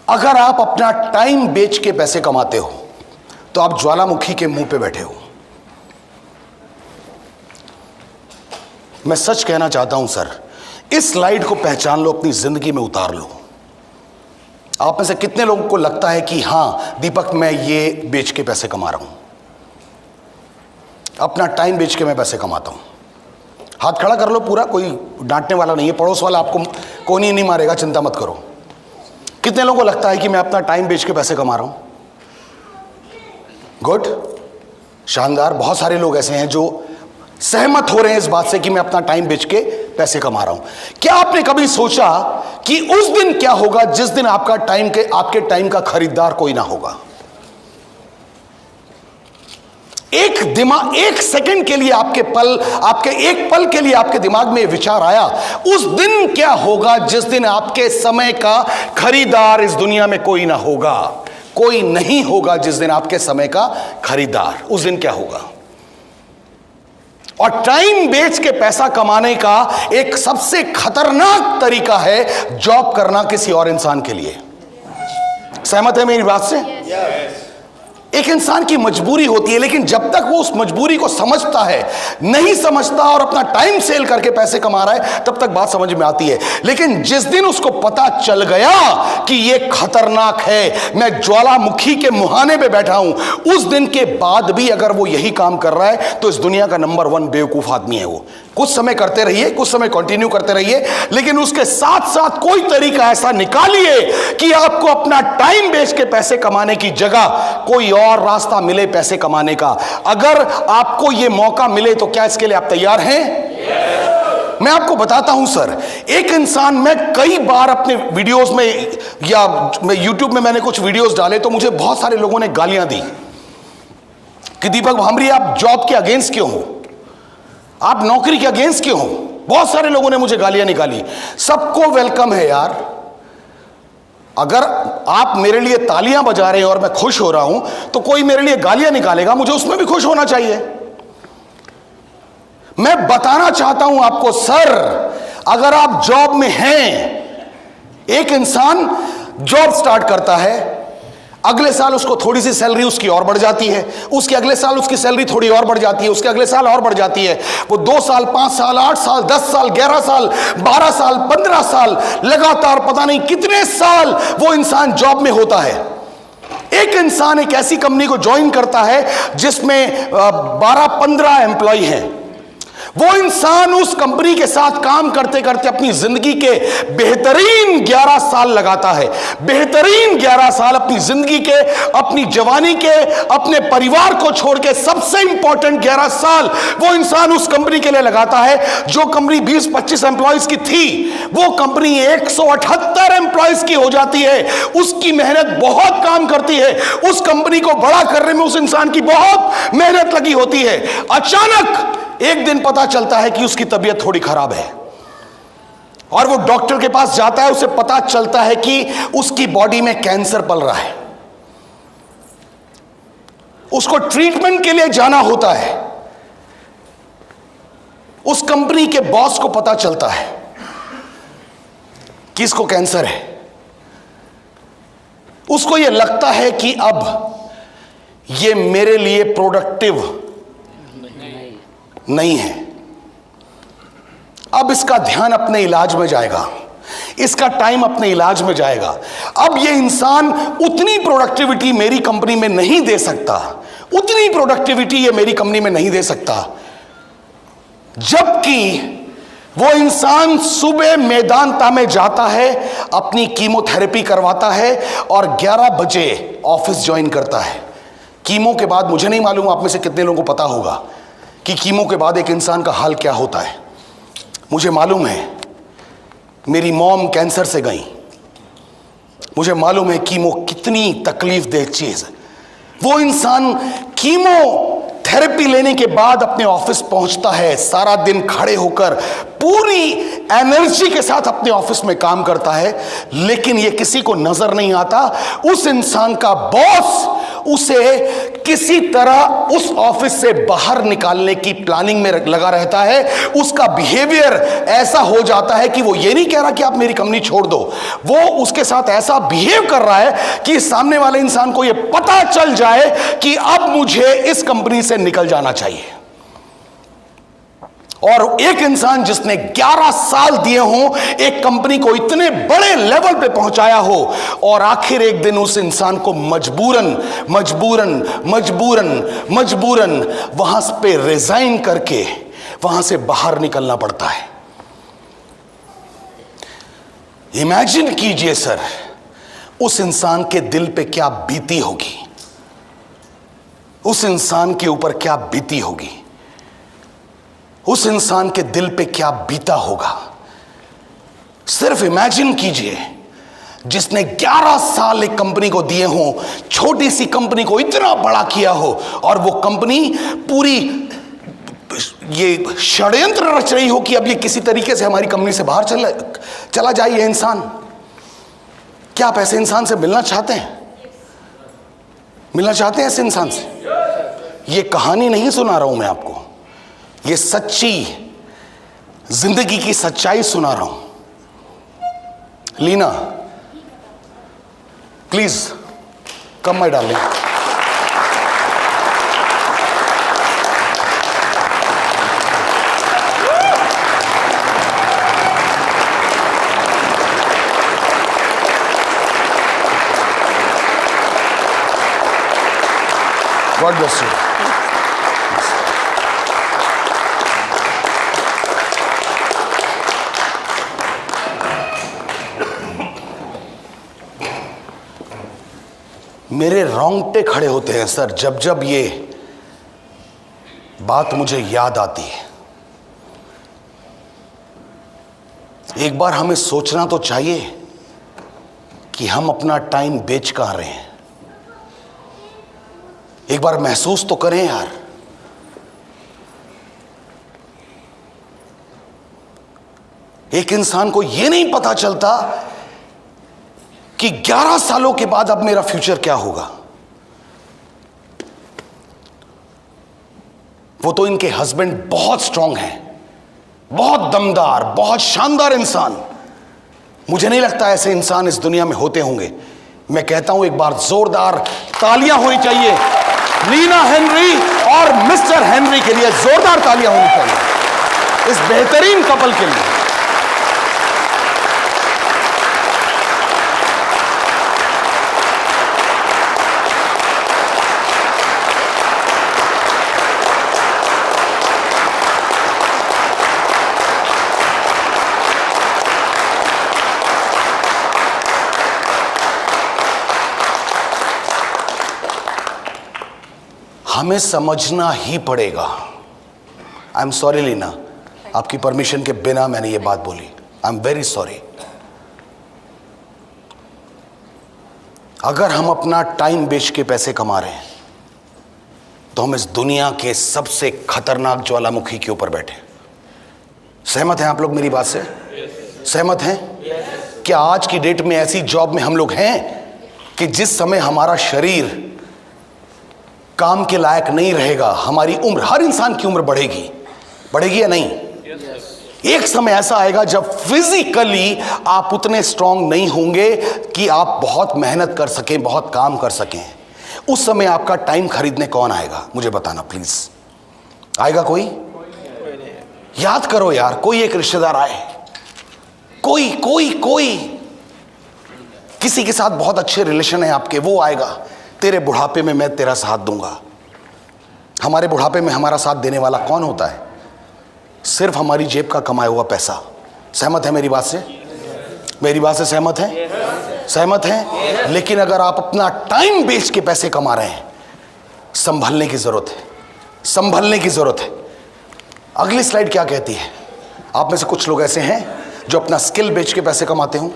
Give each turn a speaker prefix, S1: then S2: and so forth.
S1: अगर आप अपना टाइम बेच के पैसे कमाते हो तो आप ज्वालामुखी के मुंह पे बैठे हो। मैं सच कहना चाहता हूं सर, इस स्लाइड को पहचान लो, अपनी जिंदगी में उतार लो। आप में से कितने लोगों को लगता है कि हां दीपक, मैं ये बेच के पैसे कमा रहा हूं, अपना टाइम बेच के मैं पैसे कमाता हूं? हाथ खड़ा कर लो पूरा, कोई डांटने वाला नहीं है, पड़ोस वाला आपको कोनी नहीं मारेगा, चिंता मत करो। कितने लोगों को लगता है कि मैं अपना टाइम बेच के पैसे कमा रहा हूं? गुड, शानदार। बहुत सारे लोग ऐसे हैं जो सहमत हो रहे हैं इस बात से कि मैं अपना टाइम बेच के पैसे कमा रहा हूं। क्या आपने कभी सोचा कि उस दिन क्या होगा जिस दिन आपके टाइम का खरीदार कोई ना होगा? एक सेकंड के लिए एक पल के लिए आपके दिमाग में विचार आया, उस दिन क्या होगा जिस दिन आपके समय का खरीदार इस दुनिया में कोई ना होगा? कोई नहीं होगा जिस दिन आपके समय का खरीदार। उस दिन क्या होगा? और टाइम बेच के पैसा कमाने का एक सबसे खतरनाक तरीका है जॉब करना किसी और इंसान के लिए। सहमत है मेरी बात से? yes. एक इंसान की मजबूरी होती है, लेकिन जब तक वो उस मजबूरी को समझता है, नहीं समझता और अपना टाइम सेल करके पैसे कमा रहा है, तब तक बात समझ में आती है। लेकिन जिस दिन उसको पता चल गया कि ये खतरनाक है, मैं ज्वालामुखी के मुहाने पे बैठा हूं, उस दिन के बाद भी अगर वो यही काम कर रहा है तो इस दुनिया का नंबर 1 बेवकूफ आदमी है वो। कुछ समय करते रहिए, कुछ समय कंटिन्यू करते रहिए, लेकिन उसके साथ साथ कोई तरीका ऐसा निकालिए कि आपको अपना टाइम बेच के पैसे कमाने की जगह कोई और रास्ता मिले पैसे कमाने का। अगर आपको यह मौका मिले तो क्या इसके लिए आप तैयार हैं? yes. मैं आपको बताता हूं सर, एक इंसान, मैं कई बार अपने वीडियोस में या यूट्यूब में मैंने कुछ वीडियोस डाले तो मुझे बहुत सारे लोगों ने गालियां दी कि दीपक भामरी आप जॉब के अगेंस्ट क्यों हो, आप नौकरी के अगेंस्ट क्यों हो? बहुत सारे लोगों ने मुझे गालियां निकाली। सबको वेलकम है यार। अगर आप मेरे लिए तालियां बजा रहे हैं और मैं खुश हो रहा हूं तो कोई मेरे लिए गालियां निकालेगा, मुझे उसमें भी खुश होना चाहिए। मैं बताना चाहता हूं आपको सर, अगर आप जॉब में हैं, एक इंसान जॉब स्टार्ट करता है, अगले साल उसको थोड़ी सी सैलरी उसकी और बढ़ जाती है, उसके अगले साल उसकी सैलरी थोड़ी और बढ़ जाती है, उसके अगले साल और बढ़ जाती है। वो 2 साल, 5 साल, 8 साल, 10 साल, 11 साल, 12 साल, 15 साल, लगातार पता नहीं कितने साल वो इंसान जॉब में होता है। एक इंसान एक ऐसी कंपनी को ज्वाइन करता है जिसमें 12-15 एम्प्लॉय हैं। वो इंसान उस कंपनी के साथ काम करते करते अपनी जिंदगी के बेहतरीन 11 साल लगाता है। बेहतरीन 11 साल अपनी जिंदगी के, अपनी जवानी के, अपने परिवार को छोड़ के सबसे इंपॉर्टेंट 11 साल वो इंसान उस कंपनी के लिए लगाता है। जो कंपनी 20-25 एम्प्लॉयज की थी, वो कंपनी 178 एम्प्लॉयज की हो जाती है। उसकी मेहनत बहुत काम करती है, उस कंपनी को बड़ा करने में उस इंसान की बहुत मेहनत लगी होती है। अचानक एक दिन पता चलता है कि उसकी तबीयत थोड़ी खराब है और वो डॉक्टर के पास जाता है। उसे पता चलता है कि उसकी बॉडी में कैंसर पल रहा है। उसको ट्रीटमेंट के लिए जाना होता है। उस कंपनी के बॉस को पता चलता है कि इसको कैंसर है। उसको यह लगता है कि अब यह मेरे लिए प्रोडक्टिव नहीं है, अब इसका ध्यान अपने इलाज में जाएगा, इसका टाइम अपने इलाज में जाएगा। अब यह इंसान उतनी प्रोडक्टिविटी मेरी कंपनी में नहीं दे सकता, उतनी प्रोडक्टिविटी ये मेरी कंपनी में नहीं दे सकता। जबकि वो इंसान सुबह मैदानता में जाता है, अपनी कीमोथेरेपी करवाता है और 11 बजे ऑफिस ज्वाइन करता है। कीमो के बाद, मुझे नहीं मालूम आप में से कितने लोगों को पता होगा कि कीमो के बाद एक इंसान का हाल क्या होता है। मुझे मालूम है, मेरी मॉम कैंसर से गई, मुझे मालूम है कीमो कितनी तकलीफ दे चीज है। वो इंसान कीमो थेरेपी लेने के बाद अपने ऑफिस पहुंचता है, सारा दिन खड़े होकर पूरी एनर्जी के साथ अपने ऑफिस में काम करता है, लेकिन ये किसी को नजर नहीं आता। उस इंसान का बॉस उसे किसी तरह उस ऑफिस से बाहर निकालने की प्लानिंग में लगा रहता है। उसका बिहेवियर ऐसा हो जाता है कि वो ये नहीं कह रहा कि आप मेरी कंपनी छोड़ दो, वो उसके साथ ऐसा बिहेव कर रहा है कि सामने वाले इंसान को ये पता चल जाए कि अब मुझे इस कंपनी से निकल जाना चाहिए। और एक इंसान जिसने 11 साल दिए हों, एक कंपनी को इतने बड़े लेवल पे पहुंचाया हो, और आखिर एक दिन उस इंसान को मजबूरन मजबूरन मजबूरन मजबूरन वहां पे रिजाइन करके वहां से बाहर निकलना पड़ता है। इमेजिन कीजिए सर, उस इंसान के दिल पे क्या बीती होगी, उस इंसान के ऊपर क्या बीती होगी, उस इंसान के दिल पे क्या बीता होगा। सिर्फ इमेजिन कीजिए, जिसने 11 साल एक कंपनी को दिए हों, छोटी सी कंपनी को इतना बड़ा किया हो, और वो कंपनी पूरी ये षड्यंत्र रच रही हो कि अब ये किसी तरीके से हमारी कंपनी से बाहर चला जाए ये इंसान। क्या आप ऐसे इंसान से मिलना चाहते हैं? मिलना चाहते हैं ऐसे इंसान से? ये कहानी नहीं सुना रहा हूं मैं आपको, ये सच्ची जिंदगी की सच्चाई सुना रहा हूं। Leena please come my darling. God bless you. मेरे रोंगटे खड़े होते हैं सर जब जब ये बात मुझे याद आती है। एक बार हमें सोचना तो चाहिए कि हम अपना टाइम बेच कहां रहे हैं। एक बार महसूस तो करें यार। एक इंसान को यह नहीं पता चलता कि 11 सालों के बाद अब मेरा फ्यूचर क्या होगा। वो तो इनके हस्बैंड बहुत स्ट्रांग हैं, बहुत दमदार, बहुत शानदार इंसान। मुझे नहीं लगता ऐसे इंसान इस दुनिया में होते होंगे। मैं कहता हूं एक बार जोरदार तालियां होनी चाहिए लीना हेनरी और मिस्टर हेनरी के लिए। जोरदार तालियां होनी चाहिए इस बेहतरीन कपल के लिए। हमें समझना ही पड़ेगा। आई एम सॉरी लीना, आपकी परमिशन के बिना मैंने ये बात बोली। I am very sorry. अगर हम अपना टाइम बेच के पैसे कमा रहे हैं तो हम इस दुनिया के सबसे खतरनाक ज्वालामुखी के ऊपर बैठे। सहमत हैं आप लोग मेरी बात से? सहमत हैं? क्या आज की डेट में ऐसी जॉब में हम लोग हैं कि जिस समय हमारा शरीर काम के लायक नहीं रहेगा, हमारी उम्र, हर इंसान की उम्र बढ़ेगी या नहीं? एक समय ऐसा आएगा जब फिजिकली आप उतने स्ट्रांग नहीं होंगे कि आप बहुत मेहनत कर सकें, बहुत काम कर सकें। उस समय आपका टाइम खरीदने कौन आएगा? मुझे बताना प्लीज। आएगा कोई? याद करो यार, कोई एक रिश्तेदार आए, कोई कोई कोई किसी के साथ बहुत अच्छे रिलेशन है आपके, वो आएगा। तेरे बुढ़ापे में मैं तेरा साथ दूंगा। हमारे बुढ़ापे में हमारा साथ देने वाला कौन होता है? सिर्फ हमारी जेब का कमाया हुआ पैसा। सहमत है मेरी बात से? मेरी बात से सहमत है? सहमत है? लेकिन अगर आप अपना टाइम बेच के पैसे कमा रहे हैं, संभलने की जरूरत है, संभलने की जरूरत है। अगली स्लाइड क्या कहती है? आप में से कुछ लोग ऐसे हैं जो अपना स्किल बेच के पैसे कमाते हो,